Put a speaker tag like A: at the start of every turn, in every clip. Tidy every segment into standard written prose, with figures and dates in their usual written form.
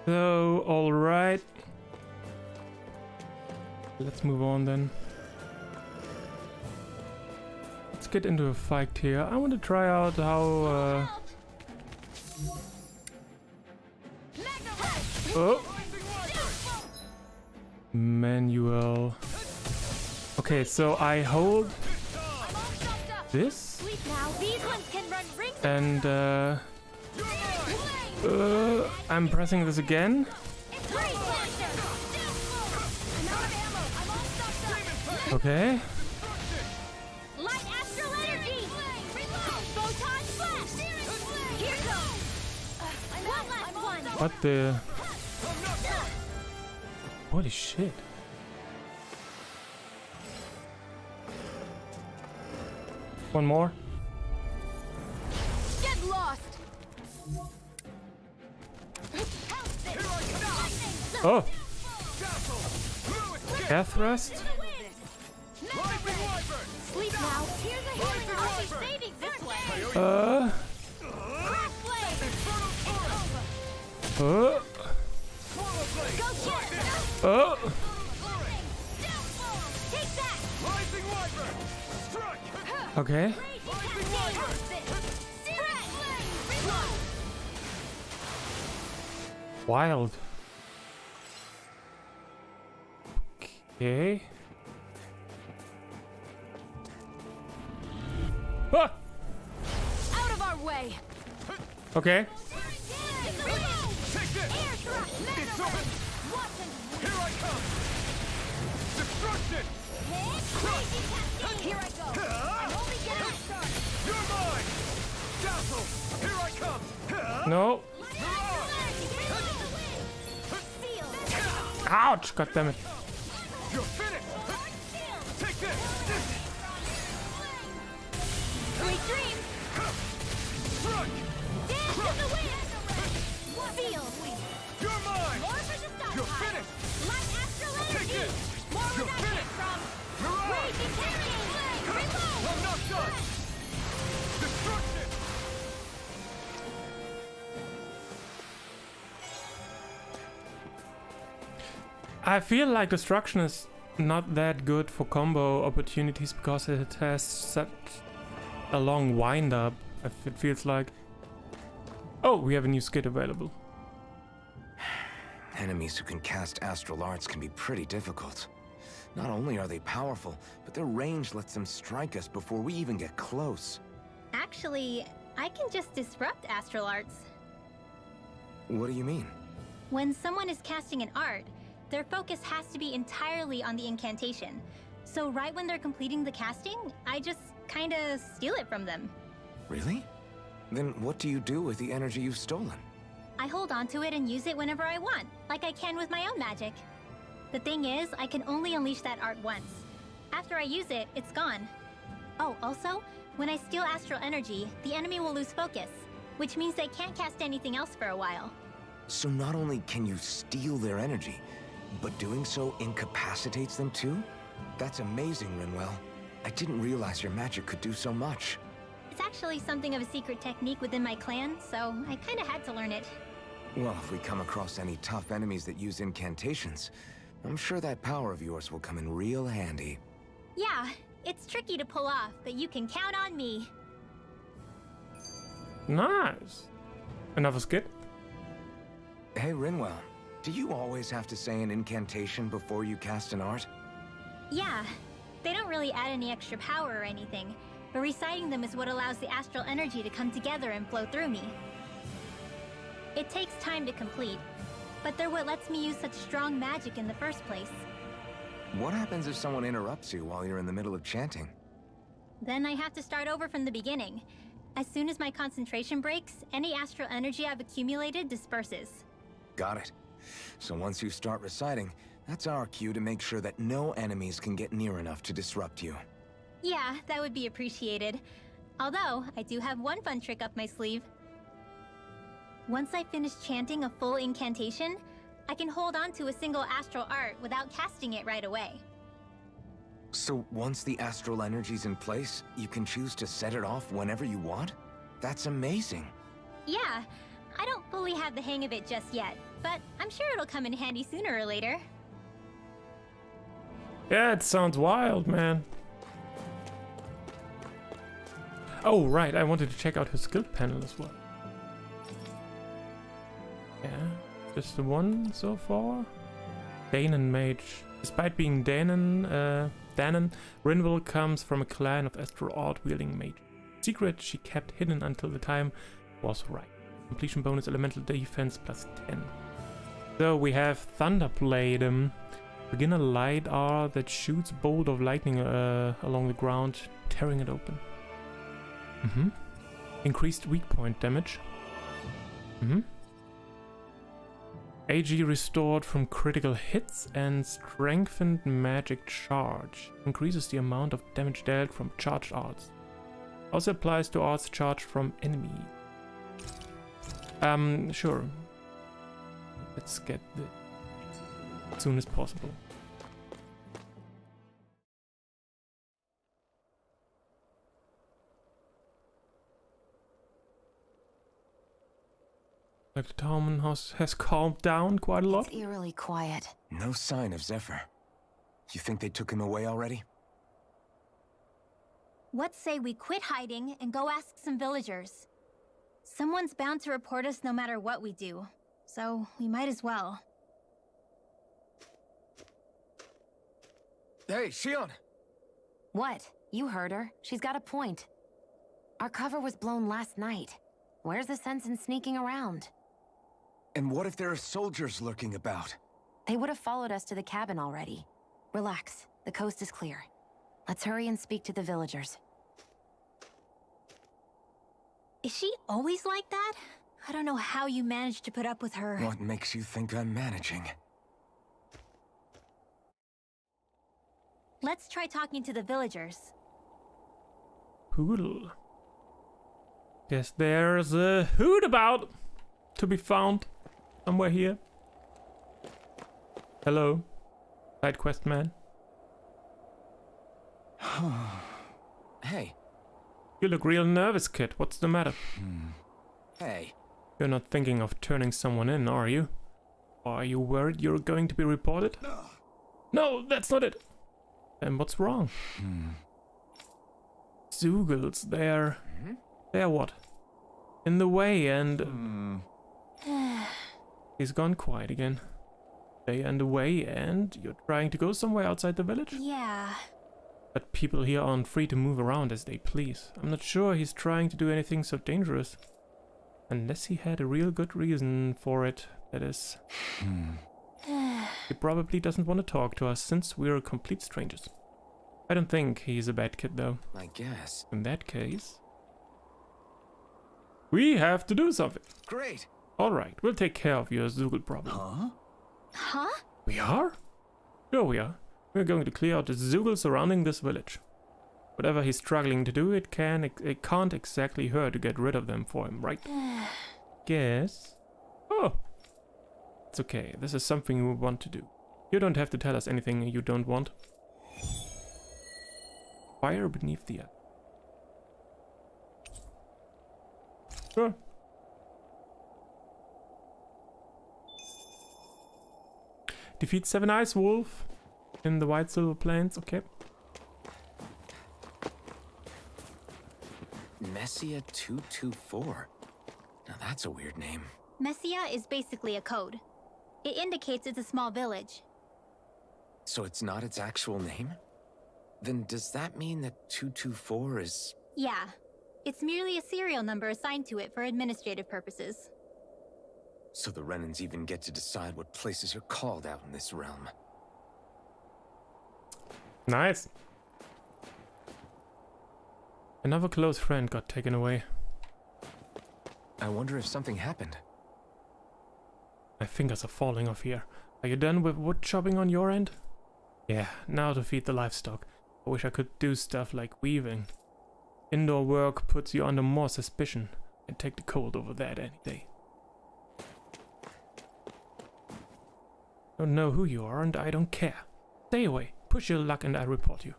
A: So, alright. Let's move on then. Let's get into a fight here. I want to try out how... Oh! Manual. Okay, so I hold this and I'm pressing this again. Okay. What the? Holy shit. One more.
B: Get lost.
A: Oh. Air thrust.
B: Sleep now. Here's a healing ray. Saving this way. Take that.
A: Okay. Wild. Okay. Ah!
B: Out of our way.
A: Okay.
C: Here I come! Destruction!
B: Here I go. I'm only getting started.
C: You're mine! Dazzle! Here I come!
A: No. Ouch! God damn it.
C: You're finished! Take this!
B: Sweet dreams.
C: Strike!
B: Dance in the wind. Feel.
C: You're mine!
B: More for the start
C: You're
B: time.
C: finished!
B: Light astral
C: Take
B: energy.
C: this!
B: More
C: You're
B: where that
C: finished!
B: came from.
C: You're on!
B: Raging carrying. Reload.
C: I'm not done! Destruction!
A: I feel like destruction is not that good for combo opportunities because it has such a long wind up. It feels like. Oh, we have a new skit available.
D: Enemies who can cast astral arts can be pretty difficult. Not only are they powerful, but their range lets them strike us before we even get close.
E: Actually, I can just disrupt astral arts.
D: What do you mean?
E: When someone is casting an art, their focus has to be entirely on the incantation. So right when they're completing the casting, I just kinda steal it from them.
D: Really? Then what do you do with the energy you've stolen?
E: I hold onto it and use it whenever I want, like I can with my own magic. The thing is, I can only unleash that art once. After I use it, it's gone. Oh, also, when I steal astral energy, the enemy will lose focus, which means they can't cast anything else for a while.
D: So not only can you steal their energy, but doing so incapacitates them too? That's amazing, Rinwell. I didn't realize your magic could do so much.
E: It's actually something of a secret technique within my clan, so I kinda had to learn it.
D: Well, if we come across any tough enemies that use incantations, I'm sure that power of yours will come in real handy.
E: Yeah, it's tricky to pull off, but you can count on me.
A: Nice. Another skit.
D: Hey, Rinwell, do you always have to say an incantation before you cast an art?
E: Yeah, they don't really add any extra power or anything, but reciting them is what allows the astral energy to come together and flow through me. It takes time to complete, but they're what lets me use such strong magic in the first place.
D: What happens if someone interrupts you while you're in the middle of chanting?
E: Then I have to start over from the beginning. As soon as my concentration breaks, any astral energy I've accumulated disperses.
D: Got it. So once you start reciting, that's our cue to make sure that no enemies can get near enough to disrupt you.
E: Yeah, that would be appreciated. Although, I do have one fun trick up my sleeve. Once I finish chanting a full incantation, I can hold on to a single astral art without casting it right away.
D: So once the astral energy's in place, you can choose to set it off whenever you want? That's amazing.
E: Yeah, I don't fully have the hang of it just yet, but I'm sure it'll come in handy sooner or later.
A: Yeah, it sounds wild, man. Oh, right, I wanted to check out her skill panel as well. Yeah, just the one so far. Danon Mage. Despite being Danon, Rinwell comes from a clan of Astral Art-wielding mages. Secret she kept hidden until the time was right. Completion bonus, elemental defense plus 10. So we have Thunderblade. Beginner lidar that shoots bolt of lightning along the ground, tearing it open. Increased weak point damage. AG restored from critical hits and strengthened magic charge. Increases the amount of damage dealt from charged arts. Also applies to arts charged from enemies. Sure. Let's get this as soon as possible. Like the town house has calmed down quite a lot.
B: It's eerily quiet.
D: No sign of Zephyr. You think they took him away already?
E: What say we quit hiding and go ask some villagers? Someone's bound to report us no matter what we do, so we might as well.
C: Hey, Shion!
B: What? You heard her. She's got a point. Our cover was blown last night. Where's the sense in sneaking around?
D: And what if there are soldiers lurking about?
B: They would have followed us to the cabin already. Relax. The coast is clear. Let's hurry and speak to the villagers.
E: Is she always like that? I don't know how you managed to put up with her.
D: What makes you think I'm managing?
E: Let's try talking to the villagers.
A: Poodle. Guess there's a hoot about to be found somewhere here. Hello, side quest man.
D: Hey.
A: You look real nervous, kid. What's the matter?
D: Hey.
A: You're not thinking of turning someone in, are you? Are you worried you're going to be reported? No, that's not it. Then what's wrong? Zoogles, they're what? In the way, and he's gone quiet again. They are in the way, and you're trying to go somewhere outside the village?
E: Yeah.
A: But people here aren't free to move around as they please. I'm not sure he's trying to do anything so dangerous. Unless he had a real good reason for it, that is. He probably doesn't want to talk to us since we're complete strangers. I don't think he's a bad kid though.
D: I guess.
A: In that case, we have to do something.
D: Great.
A: Alright, we'll take care of your Zoogle problem.
E: Huh?
A: We are? Sure we are. We're going to clear out the Zoogle surrounding this village. Whatever he's struggling to do, it can't exactly hurt to get rid of them for him, right? Guess. Oh. It's okay, this is something we want to do. You don't have to tell us anything you don't want. Fire beneath the earth. Sure. Defeat 7 Ice Wolf in the White Silver Plains, okay.
D: Messia 224. Now that's a weird name.
E: Messia is basically a code. It indicates it's a small village.
D: So it's not its actual name? Then does that mean that 224 is...
E: Yeah. It's merely a serial number assigned to it for administrative purposes.
D: So the Renans even get to decide what places are called out in this realm.
A: Nice. Another close friend got taken away.
D: I wonder if something happened.
A: My fingers are falling off here. Are you done with wood chopping on your end? Yeah, now to feed the livestock. I wish I could do stuff like weaving. Indoor work puts you under more suspicion. I'd take the cold over that any day. Don't know who you are and I don't care. Stay away. Push your luck and I report you.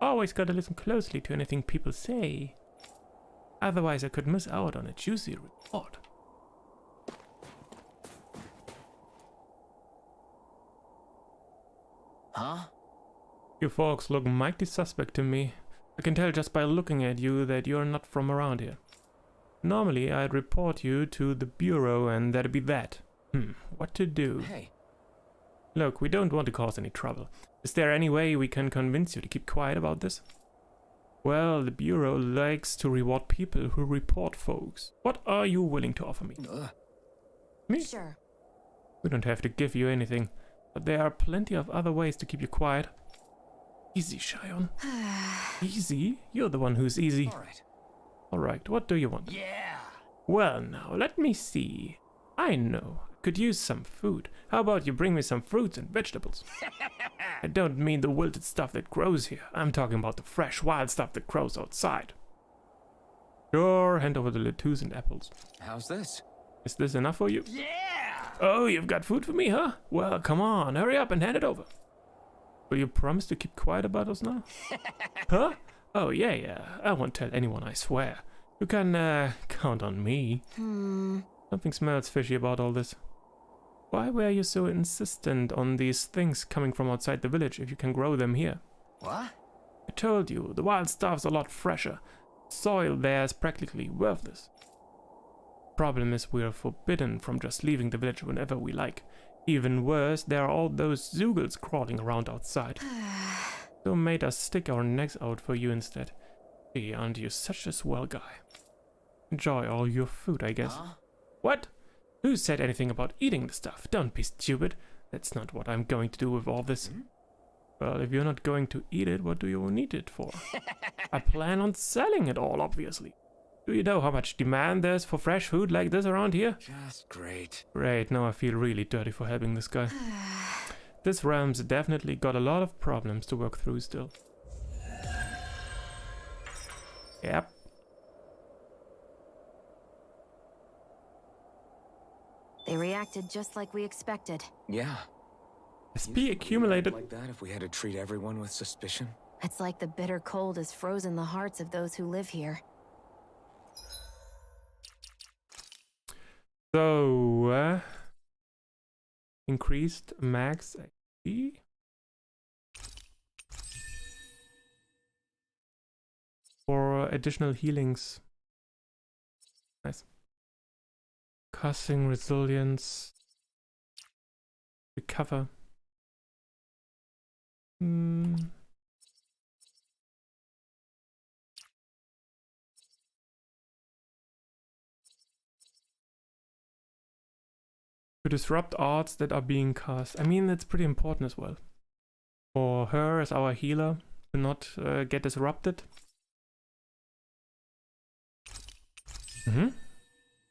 A: Always gotta listen closely to anything people say. Otherwise, I could miss out on a juicy report.
D: Huh?
A: You folks look mighty suspect to me. I can tell just by looking at you that you're not from around here. Normally, I'd report you to the bureau and that'd be that. What to do?
D: Hey.
A: Look, we don't want to cause any trouble. Is there any way we can convince you to keep quiet about this? Well, the bureau likes to reward people who report folks. What are you willing to offer me? Me?
B: Sure.
A: We don't have to give you anything, but there are plenty of other ways to keep you quiet. Easy, Shion. Easy? You're the one who's easy. Alright, what do you want?
C: Yeah!
A: Well, now, let me see. I know. I could use some food. How about you bring me some fruits and vegetables? I don't mean the wilted stuff that grows here. I'm talking about the fresh, wild stuff that grows outside. Sure, hand over the lettuce and apples.
D: How's this?
A: Is this enough for you?
C: Yeah!
A: Oh, you've got food for me, huh? Well, come on, hurry up and hand it over. Will you promise to keep quiet about us now? Huh? Oh, yeah. I won't tell anyone, I swear. You can, count on me. Something smells fishy about all this. Why were you so insistent on these things coming from outside the village if you can grow them here?
D: What?
A: I told you, the wild stuff's a lot fresher. Soil there is practically worthless. Problem is we're forbidden from just leaving the village whenever we like. Even worse, there are all those Zoogles crawling around outside. So made us stick our necks out for you instead. Gee, aren't you such a swell guy? Enjoy all your food, I guess.
D: Huh?
A: What? Who said anything about eating the stuff? Don't be stupid. That's not what I'm going to do with all this. Well, if you're not going to eat it, what do you need it for? I plan on selling it all, obviously. Do you know how much demand there's for fresh food like this around here?
D: Just great.
A: Great, now I feel really dirty for helping this guy. This realm's definitely got a lot of problems to work through still. Yep.
B: They reacted just like we expected.
D: Yeah.
A: SP accumulated.
D: Like that if we had to treat everyone with suspicion?
B: It's like the bitter cold has frozen the hearts of those who live here.
A: So, increased max XP. For additional healings. Nice. Casting resilience. Recover. To disrupt arts that are being cast. I mean, that's pretty important as well. For her as our healer to not get disrupted.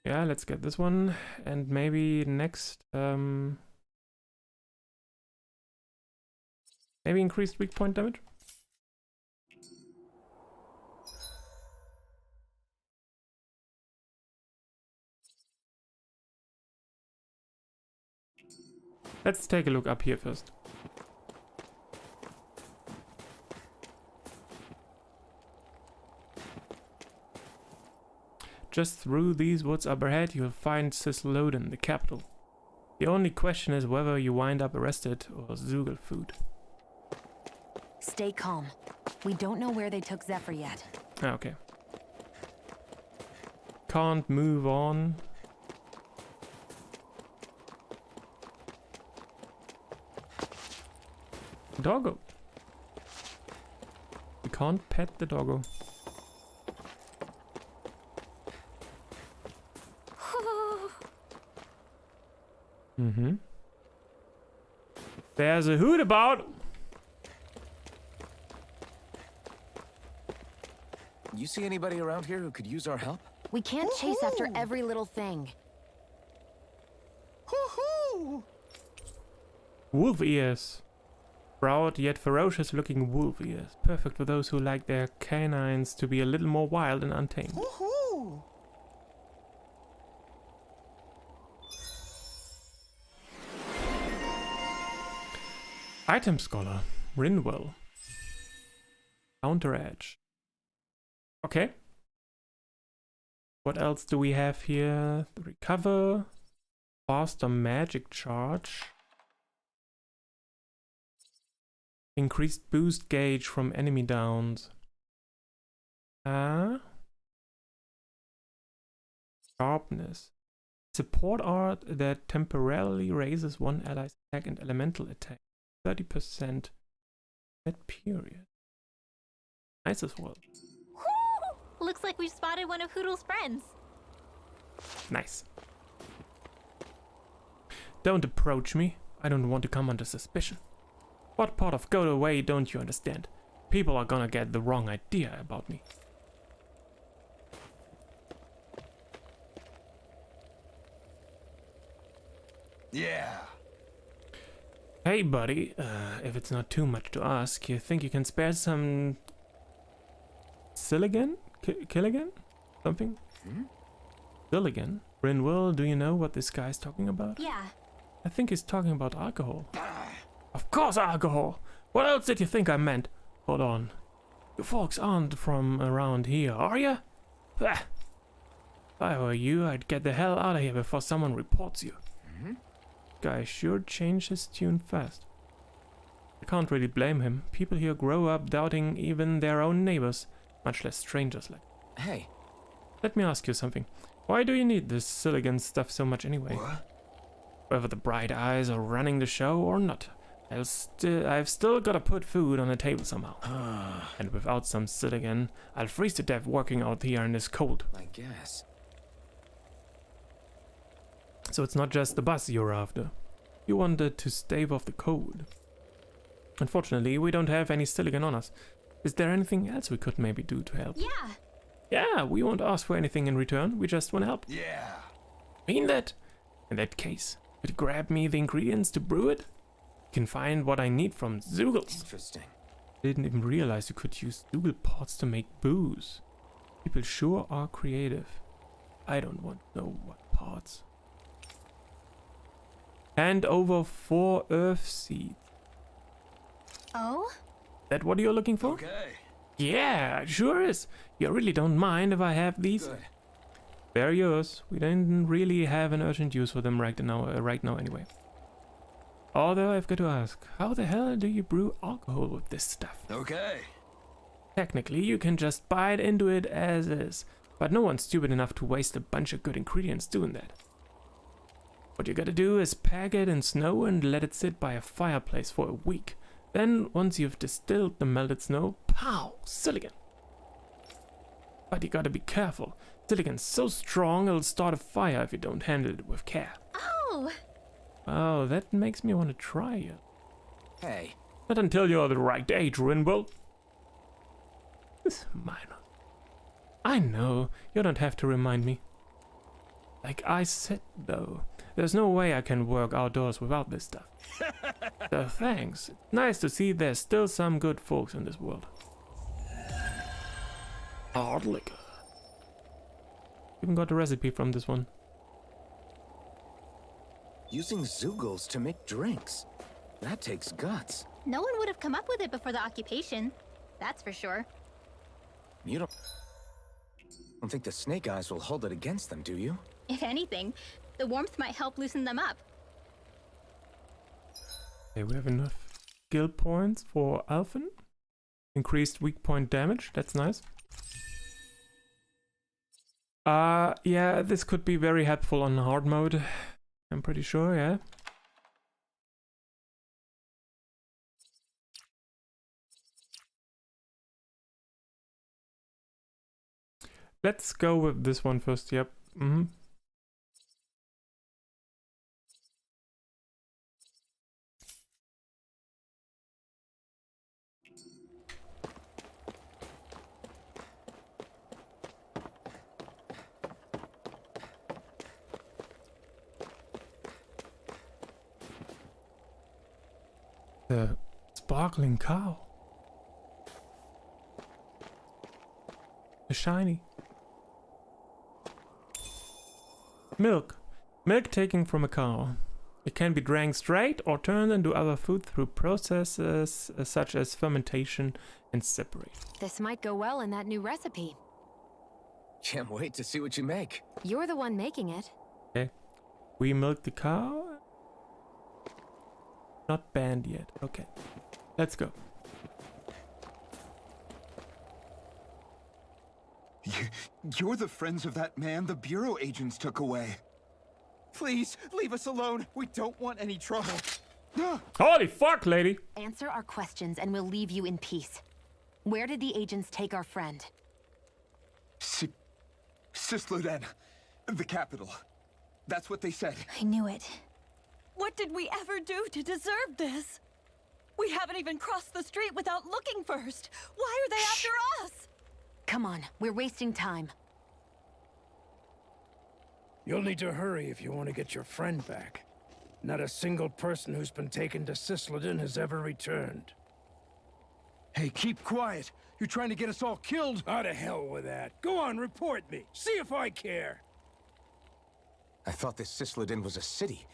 A: Yeah, let's get this one. And maybe next... maybe increased weak point damage? Let's take a look up here first. Just through these woods up ahead, you'll find Cisloden, the capital. The only question is whether you wind up arrested or Zoogle food.
B: Stay calm. We don't know where they took Zephyr yet.
A: Ah, okay. Can't move on. Doggo. We can't pet the doggo. There's a hoot about.
D: You see anybody around here who could use our help?
B: We can't chase after every little thing.
A: Wolf ears. Proud yet ferocious looking wolf ears. Perfect for those who like their canines to be a little more wild and untamed. Item Scholar. Rinwell. Counter Edge. Okay. What else do we have here? Recover, faster magic charge, increased boost gauge from enemy downs. Sharpness. Support art that temporarily raises one ally's attack and elemental attack 30% that period. Nice as well.
E: Woo! Looks like we've spotted one of Hoodle's friends.
A: Nice. Don't approach me. I don't want to come under suspicion. What part of go away don't you understand? People are gonna get the wrong idea about me.
C: Yeah.
A: Hey buddy, if it's not too much to ask, you think you can spare some Silligan? Killigan? Something? Silligan? Rinwell, do you know what this guy's talking about?
E: Yeah.
A: I think he's talking about alcohol. Of course alcohol! What else did you think I meant? Hold on. You folks aren't from around here, are ya? Bah. If I were you, I'd get the hell out of here before someone reports you. Guy sure changed his tune fast. I can't really blame him. People here grow up doubting even their own neighbors, much less strangers like.
D: Hey.
A: Let me ask you something. Why do you need this Silligan stuff so much anyway?
D: What?
A: Whether the bright eyes are running the show or not, I've still gotta put food on the table somehow. And without some Silligan, I'll freeze to death working out here in this cold.
D: I guess.
A: So it's not just the bus you're after. You wanted to stave off the cold. Unfortunately, we don't have any Silligan on us. Is there anything else we could maybe do to help?
E: Yeah.
A: Yeah, we won't ask for anything in return. We just want to help.
C: Yeah.
A: Mean that? In that case, could you grab me the ingredients to brew it? You can find what I need from Zoogles.
D: Interesting.
A: I didn't even realize you could use Zoogle pots to make booze. People sure are creative. I don't want to know what pots. Hand over 4 earth seeds.
E: Oh?
A: That what you're looking for?
C: Okay.
A: Yeah, it sure is. You really don't mind if I have these?
D: Good.
A: They're yours. We don't really have an urgent use for them right now anyway. Although I've got to ask, how the hell do you brew alcohol with this stuff?
C: Okay.
A: Technically, you can just bite into it as is, but no one's stupid enough to waste a bunch of good ingredients doing that. What you gotta do is pack it in snow and let it sit by a fireplace for a week. Then, once you've distilled the melted snow, pow! Silligan! But you gotta be careful. Silligan's so strong it'll start a fire if you don't handle it with care.
E: Oh!
A: Oh, that makes me want to try it.
D: Hey.
A: Not until you're the right age, Rinwell. This is minor. I know, you don't have to remind me. Like I said, though, there's no way I can work outdoors without this stuff. So thanks. It's nice to see there's still some good folks in this world. Hard liquor. Even got a recipe from this one.
D: Using Zoogles to make drinks. That takes guts.
E: No one would have come up with it before the occupation. That's for sure.
D: You don't think the Snake Eyes will hold it against them, do you?
E: If anything, the warmth might help loosen them up.
A: Okay, we have enough skill points for Alphen. Increased weak point damage, that's nice. Yeah, this could be very helpful on hard mode. I'm pretty sure, yeah. Let's go with this one first, yep. The sparkling cow. The shiny. Milk. Milk taken from a cow. It can be drank straight or turned into other food through processes such as fermentation and separation.
B: This might go well in that new recipe.
D: Can't wait to see what you make.
B: You're the one making it.
A: Okay. We milked the cow. Not banned yet. Okay. Let's go.
C: You're the friends of that man the Bureau agents took away. Please, leave us alone. We don't want any trouble.
A: Holy fuck, lady!
B: Answer our questions and we'll leave you in peace. Where did the agents take our friend?
C: Sisluden, the capital. That's what they said.
E: I knew it.
F: What did we ever do to deserve this? We haven't even crossed the street without looking first. Why are they after us?
B: Come on, we're wasting time.
G: You'll need to hurry if you want to get your friend back. Not a single person who's been taken to Sisleden has ever returned.
C: Hey, keep quiet. You're trying to get us all killed.
G: How to hell with that. Go on, report me. See if I care.
D: I thought this Sisleden was a city.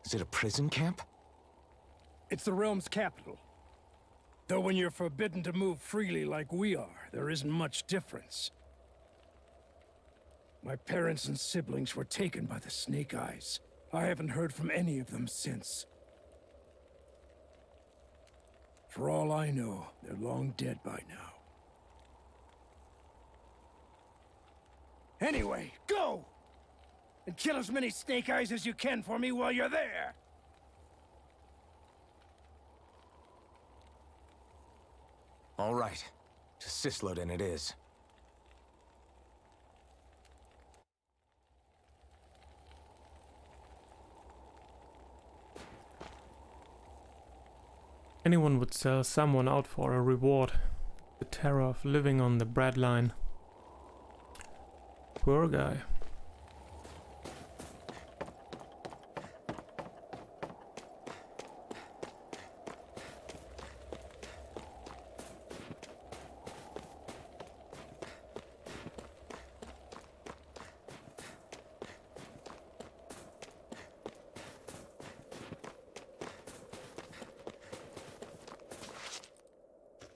D: Is it a prison camp?
G: It's the realm's capital. Though when you're forbidden to move freely like we are, there isn't much difference. My parents and siblings were taken by the Snake Eyes. I haven't heard from any of them since. For all I know, they're long dead by now. Anyway, go! And kill as many Snake Eyes as you can for me while you're there!
D: All right. To Sisleden it is.
A: Anyone would sell someone out for a reward. The terror of living on the bread line. Poor guy.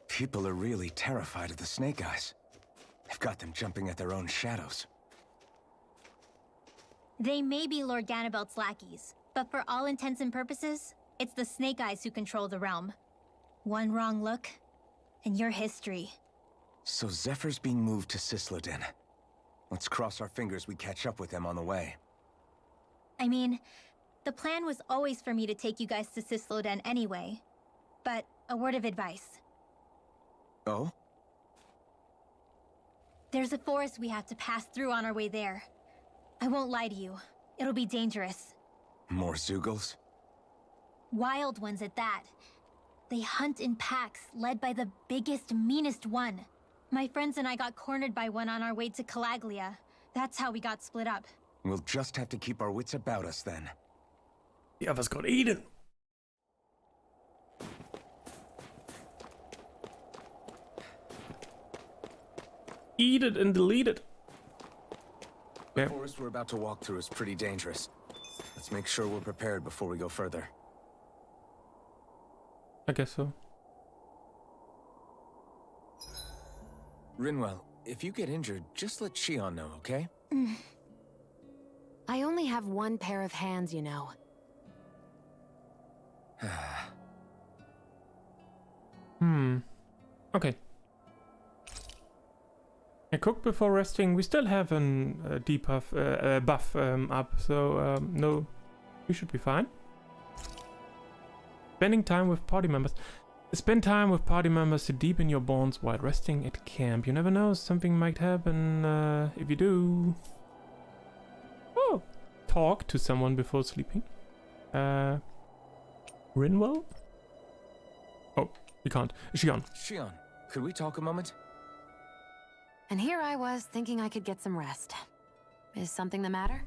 D: People are really terrified of the Snake Eyes. They've got them jumping at their own shadows.
E: They may be Lord Ganabelt's lackeys, but for all intents and purposes, it's the Snake Eyes who control the realm. One wrong look, and your history.
D: So Zephyr's being moved to Sisleden. Let's cross our fingers we catch up with him on the way.
E: I mean, the plan was always for me to take you guys to Sisleden anyway. But a word of advice.
D: Oh?
E: There's a forest we have to pass through on our way there. I won't lie to you. It'll be dangerous.
D: More Zeugles?
E: Wild ones at that. They hunt in packs, led by the biggest, meanest one. My friends and I got cornered by one on our way to Calaglia. That's how we got split up.
D: We'll just have to keep our wits about us then.
A: The others got eaten. Eat it and delete it.
D: The forest we're about to walk through is pretty dangerous. Let's make sure we're prepared before we go further.
A: I guess so.
D: Rinwell, if you get injured, just let Shion know, okay?
B: I only have one pair of hands, you know.
A: Okay. I cooked before resting. We still have an debuff buff up, so no, we should be fine. Spending time with party members. Spend time with party members to deepen your bonds while resting at camp. You never know, something might happen if you do. Oh, talk to someone before sleeping. Rinwell? Oh, we can't. Shion.
D: Shion, could we talk a moment?
B: And here I was thinking I could get some rest. Is something the matter?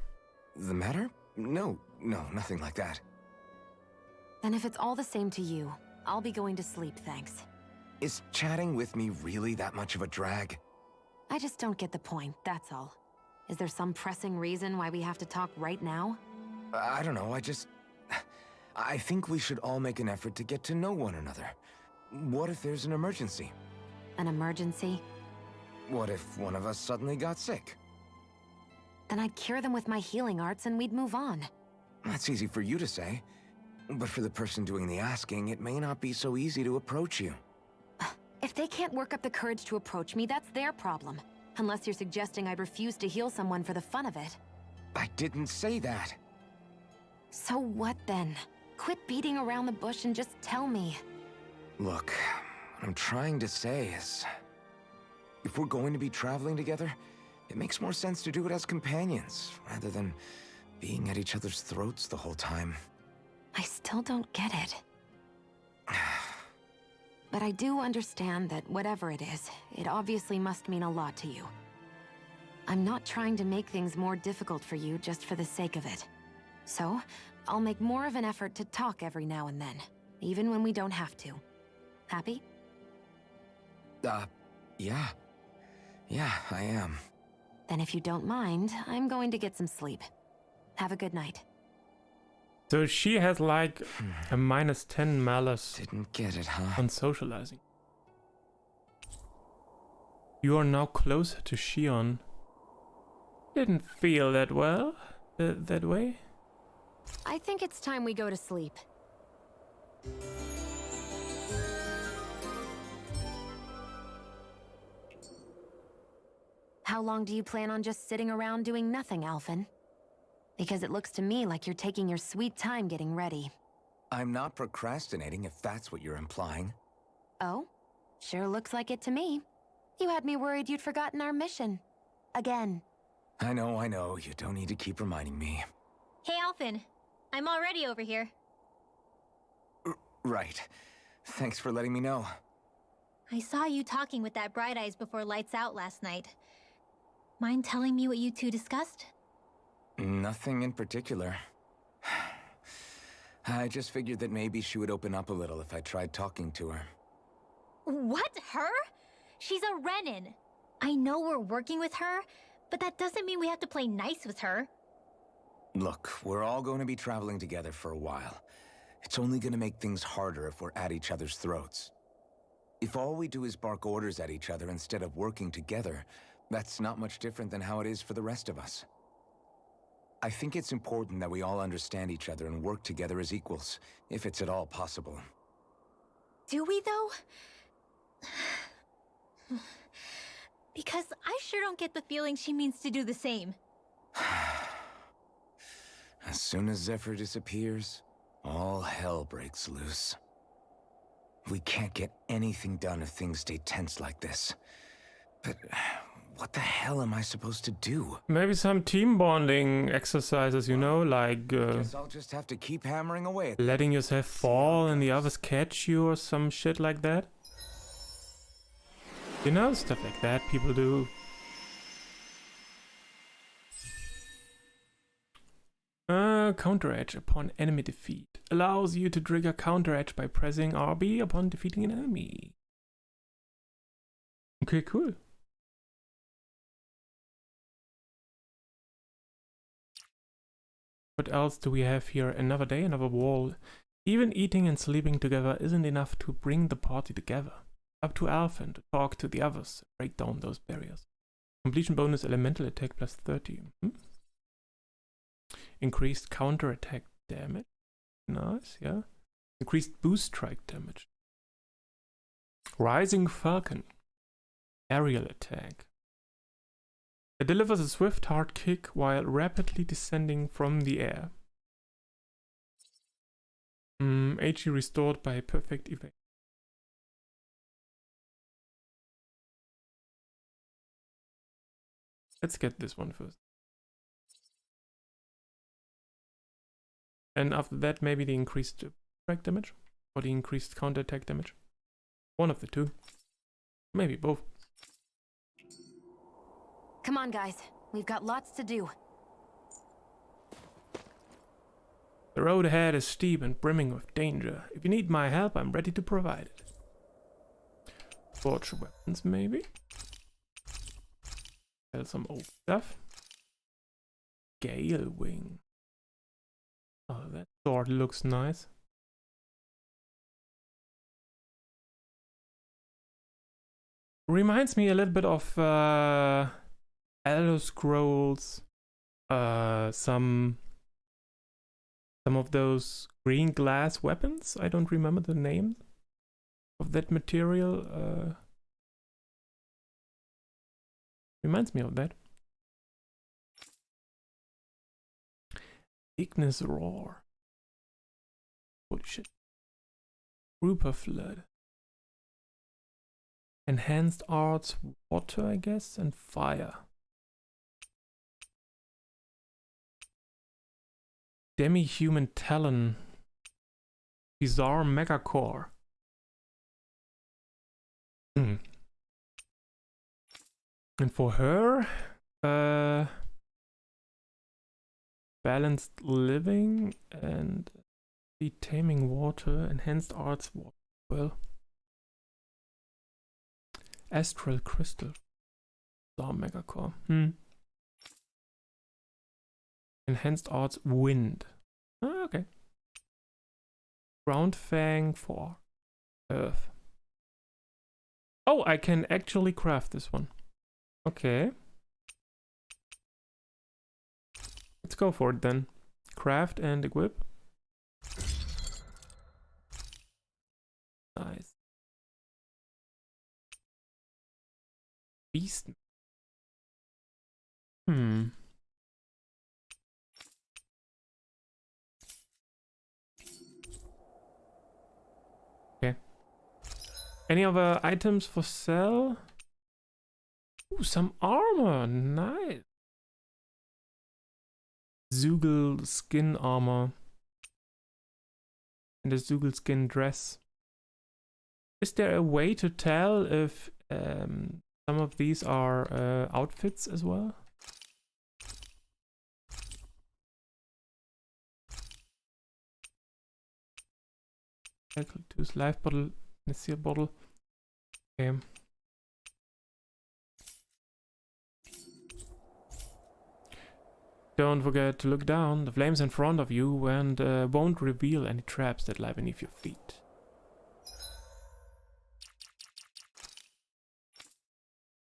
D: The matter? No, nothing like that.
B: Then if it's all the same to you, I'll be going to sleep, thanks.
D: Is chatting with me really that much of a drag?
B: I just don't get the point, that's all. Is there some pressing reason why we have to talk right now?
D: I don't know, I think we should all make an effort to get to know one another. What if there's an emergency?
B: An emergency?
D: What if one of us suddenly got sick?
B: then I'd cure them with my healing arts and we'd move on.
D: That's easy for you to say. But for the person doing the asking, it may not be so easy to approach you.
B: If they can't work up the courage to approach me, that's their problem. Unless you're suggesting I'd refuse to heal someone for the fun of it.
D: I didn't say that.
B: So what then? Quit beating around the bush and just tell me.
D: Look, what I'm trying to say is... if we're going to be traveling together, it makes more sense to do it as companions, rather than being at each other's throats the whole time.
B: I still don't get it. But I do understand that whatever it is, it obviously must mean a lot to you. I'm not trying to make things more difficult for you just for the sake of it. So, I'll make more of an effort to talk every now and then, even when we don't have to. Happy?
D: Yeah. Yeah, I am.
B: Then if you don't mind, I'm going to get some sleep. Have a good night.
A: So she has like a -10 malice
D: Didn't get it, huh?
A: on socializing. You are now closer to Shion. Didn't feel that well, that way.
B: I think it's time we go to sleep. How long do you plan on just sitting around doing nothing, Alphen? Because it looks to me like you're taking your sweet time getting ready.
D: I'm not procrastinating, if that's what you're implying.
B: Oh? Sure looks like it to me. You had me worried you'd forgotten our mission. Again.
D: I know. You don't need to keep reminding me.
E: Hey, Alphen. I'm already over here.
D: Right. Thanks for letting me know.
E: I saw you talking with that Bright Eyes before lights out last night. Mind telling me what you two discussed?
D: Nothing in particular. I just figured that maybe she would open up a little if I tried talking to her.
E: What? Her? She's a Renin. I know we're working with her, but that doesn't mean we have to play nice with her.
D: Look, we're all going to be traveling together for a while. It's only going to make things harder if we're at each other's throats. If all we do is bark orders at each other instead of working together, that's not much different than how it is for the rest of us. I think it's important that we all understand each other and work together as equals, if it's at all possible.
E: Do we, though? Because I sure don't get the feeling she means to do the same.
D: As soon as Zephyr disappears, all hell breaks loose. We can't get anything done if things stay tense like this. But what the hell am I supposed to do?
A: Maybe some team bonding exercises, you know, like
D: Guess I'll just have to keep hammering away at
A: letting yourself fall and the others catch you or some shit like that. You know, stuff like that people do. Counter Edge upon enemy defeat. Allows you to trigger Counter Edge by pressing RB upon defeating an enemy. Okay, cool. What else do we have here? Another day, another wall. Even eating and sleeping together isn't enough to bring the party together. Up to Alphen to talk to the others, break down those barriers. Completion bonus elemental attack plus 30. Increased counter attack damage. Nice, yeah. Increased boost strike damage. Rising Falcon. Aerial attack. It delivers a swift hard kick while rapidly descending from the air. HE restored by perfect evade. Let's get this one first. And after that, maybe the increased strike damage or the increased counter attack damage. One of the two. Maybe both.
B: Come on, guys. We've got lots to do.
A: The road ahead is steep and brimming with danger. If you need my help, I'm ready to provide it. Forge weapons, maybe? Sell some old stuff. Gale Wing. Oh, that sword looks nice. Reminds me a little bit of Elder Scrolls some of those green glass weapons. I don't remember the name of that material. Reminds me of that. Ignis Roar. Holy shit. Grouper Flood. Enhanced Arts, Water, I guess, and Fire. Demi-Human Talon. Bizarre Megacore. And for her, Balanced Living and the Taming Water, Enhanced Arts, well, Astral Crystal, Bizarre Megacore. Enhanced Arts, Wind. Oh, okay. Ground Fang for Earth. Oh, I can actually craft this one. Okay. Let's go for it then. Craft and equip. Nice. Beast. Okay. Any other items for sale? Ooh, some armor. Nice. Zoogle skin armor. And a Zoogle skin dress. Is there a way to tell if some of these are outfits as well? Tooth life bottle, Nasir bottle. Okay. Don't forget to look down. The flames in front of you and won't reveal any traps that lie beneath your feet.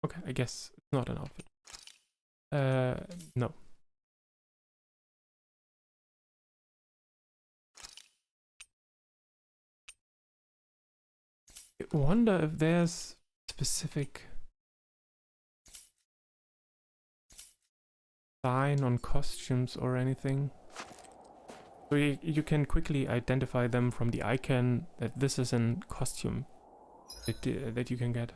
A: Okay, I guess it's not an outfit. No. I wonder if there's specific sign on costumes or anything. So you can quickly identify them from the icon that this is a costume that you can get.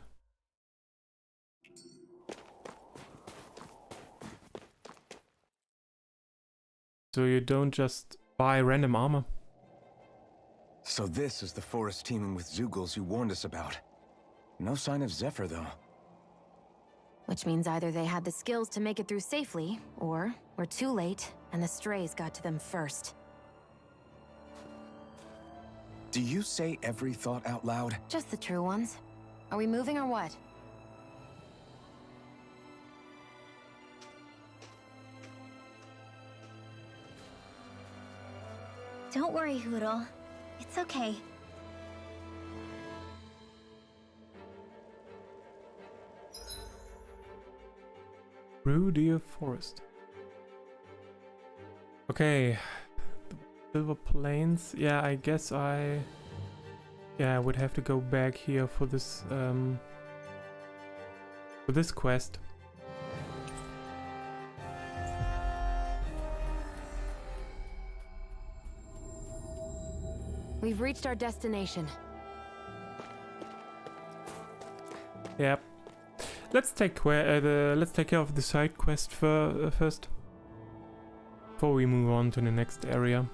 A: So you don't just buy random armor.
D: So this is the forest teeming with Zoogles you warned us about. No sign of Zephyr, though.
B: Which means either they had the skills to make it through safely, or we're too late and the strays got to them first.
D: Do you say every thought out loud?
B: Just the true ones. Are we moving or what?
E: Don't worry, Hootle. It's okay.
A: Through Deer Forest. Okay. The Silver Plains. Yeah, I guess I would have to go back here for this quest.
B: We've reached our destination.
A: Yep. Let's take care of the side quest first before we move on to the next area.